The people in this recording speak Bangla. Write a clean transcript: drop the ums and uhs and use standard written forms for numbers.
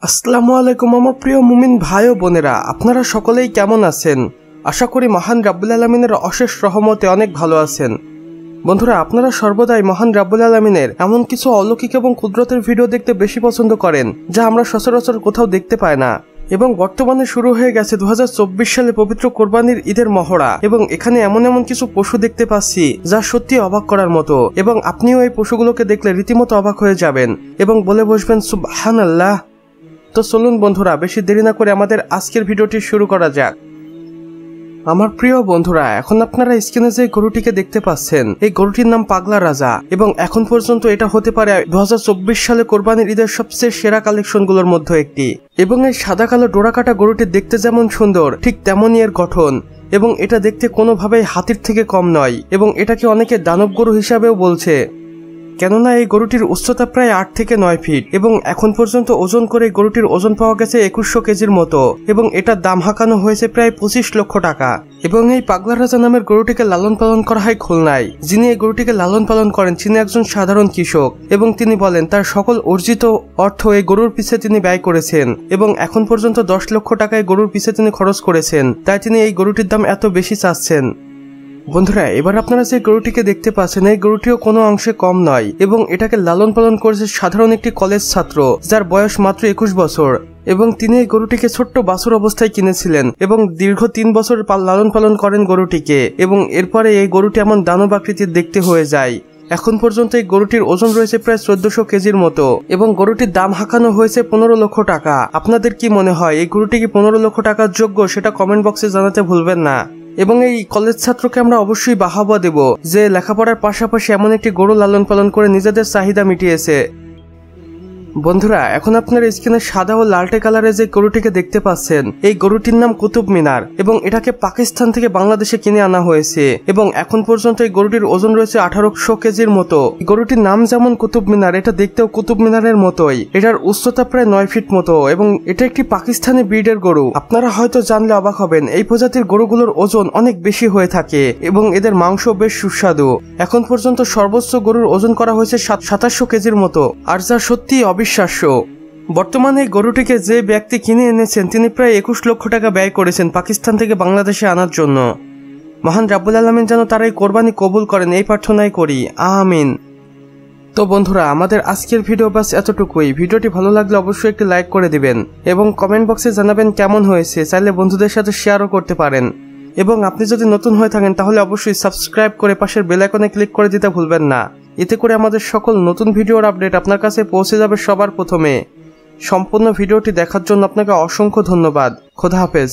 আসসালামু আলাইকুম আমার প্রিয় মুমিন ভাই ও বোনেরা, আপনারা সকলেই কেমন আছেন? আশা করি মহান রাব্বুল আলামিনের অশেষ রহমতে অনেক ভালো আছেন। বন্ধুরা, আপনারা সর্বদাই মহান রাব্বুল আলামিনের এমন কিছু অলৌকিক এবং কুদরতের ভিডিও দেখতে বেশি পছন্দ করেন যা আমরা সচরাচর কোথাও দেখতে পাই না। এবং বর্তমানে শুরু হয়ে গেছে 2024 সালে পবিত্র কোরবানির ঈদের মহড়া, এবং এখানে এমন এমন কিছু পশু দেখতে পাচ্ছি যা সত্যি অবাক করার মতো, এবং আপনিও এই পশুগুলোকে দেখলে রীতিমতো অবাক হয়ে যাবেন এবং বলে বসবেন সুবহানাল্লাহ। তো চলুন বন্ধুরা, বেশি দেরি না করে আমাদের আজকের ভিডিওটি শুরু করা যাক। আমার প্রিয় বন্ধুরা, এখন আপনারা স্ক্রিনে যে গরুটিকে দেখতে পাচ্ছেন, এই গরুটির নাম পাগলা রাজা, এবং এখন পর্যন্ত এটা হতে পারে 2024 সালে কোরবানির ঈদের সবচেয়ে সেরা কালেকশনগুলোর মধ্যে একটি। এবং এই সাদা কালো ডোরাকাটা গরুটি দেখতে যেমন সুন্দর, ঠিক তেমনই এর গঠন, এবং এটা দেখতে কোনোভাবেই হাতির থেকে কম নয়, এবং এটাকে অনেকে দানব গরু হিসাবেও বলছে, কেননা এই গরুটির উচ্চতা প্রায় 8 থেকে 9 ফিট, এবং এখন পর্যন্ত ওজন করে গরুটির ওজন পাওয়া গেছে 2100 কেজির মতো, এবং এটার দাম হাঁকানো হয়েছে প্রায় 25 লক্ষ টাকা। এবং এই পাগলা রাজা নামের গরুটিকে লালন পালন করা হয় খুলনায়। যিনি এই গরুটিকে লালন পালন করেন তিনি একজন সাধারণ কৃষক, এবং তিনি বলেন তার সকল অর্জিত অর্থ এই গরুর পিছে তিনি ব্যয় করেছেন, এবং এখন পর্যন্ত 10 লক্ষ টাকায় গরুর পিছে তিনি খরচ করেছেন, তাই তিনি এই গরুটির দাম এত বেশি চাচ্ছেন। বন্ধুরা, এবার আপনারা যে গরুটিকে দেখতে পাচ্ছেন, এই গরুটিও কোনো অংশে কম নয়, এবং এটাকে লালন পালন করেছে সাধারণ একটি কলেজ ছাত্র যার বয়স মাত্র 21 বছর, এবং তিনি এই গরুটিকে ছোট্ট বাছুর অবস্থায় কিনেছিলেন, এবং দীর্ঘ 3 বছর লালন পালন করেন গরুটিকে, এবং এরপরে এই গরুটি এমন দানব আকৃতির দেখতে হয়ে যায়। এখন পর্যন্ত এই গরুটির ওজন রয়েছে প্রায় 1400 কেজির মতো, এবং গরুটির দাম হাঁকানো হয়েছে 15 লক্ষ টাকা। আপনাদের কি মনে হয় এই গরুটি কি 15 লক্ষ টাকার যোগ্য? সেটা কমেন্ট বক্সে জানাতে ভুলবেন না। এবং এই কলেজ ছাত্রকে আমরা অবশ্যই বাহবা দেব যে লেখাপড়ার পাশাপাশি এমন একটি গরু লালন পালন করে নিজেদের চাহিদা মিটিয়েছে। বন্ধুরা, এখন আপনারা স্ক্রিনে সাদা ও লালটে কালারের যে গরুটিকে দেখতে পাচ্ছেন, এই গরুটির নাম কুতুব মিনার, এবং এটাকে পাকিস্তান থেকে বাংলাদেশে কিনে আনা হয়েছে, এবং এখন পর্যন্ত এই গরুটির ওজন রয়েছে 1800 কেজির মতো। গরুটির নাম যেমন কুতুব মিনার, এটা দেখতেও কুতুব মিনারের মতোই। এটার উচ্চতা প্রায় 9 ফিট মতো, এবং এটা একটি পাকিস্তানি ব্রিডের গরু। আপনারা হয়তো জানলে অবাক হবেন, এই প্রজাতির গরুগুলোর ওজন অনেক বেশি হয়ে থাকে, এবং এদের মাংস বেশ সুস্বাদু। এখন পর্যন্ত সর্বোচ্চ গরুর ওজন করা হয়েছে 2700 কেজির মতো, আর যা সত্যি অবিশ্বাস্য। বর্তমানে এই গরুটিকে যে ব্যক্তি কিনে এনেছেন তিনি প্রায় 21 লক্ষ টাকা ব্যয় করেছেন পাকিস্তান থেকে বাংলাদেশে আনার জন্য। মহান রাব্বুল আলামিন যেন তার এই কোরবানি কবুল করেন, এই প্রার্থনাই করি, আমিন। তো বন্ধুরা, আমাদের আজকের ভিডিও বাস এতটুকুই। ভিডিওটি ভালো লাগলে অবশ্যই একটি লাইক করে দিবেন, এবং কমেন্ট বক্সে জানাবেন কেমন হয়েছে। চাইলে বন্ধুদের সাথে শেয়ারও করতে পারেন, এবং আপনি যদি নতুন হয়ে থাকেন তাহলে অবশ্যই সাবস্ক্রাইব করে পাশের বেল আইকনে ক্লিক করে দিতে ভুলবেন না। এতে করে আমাদের সকল নতুন ভিডিওর আপডেট আপনার কাছে পৌঁছে যাবে সবার প্রথমে। সম্পূর্ণ ভিডিওটি দেখার জন্য আপনাকে অসংখ্য ধন্যবাদ। খোদা হাফেজ।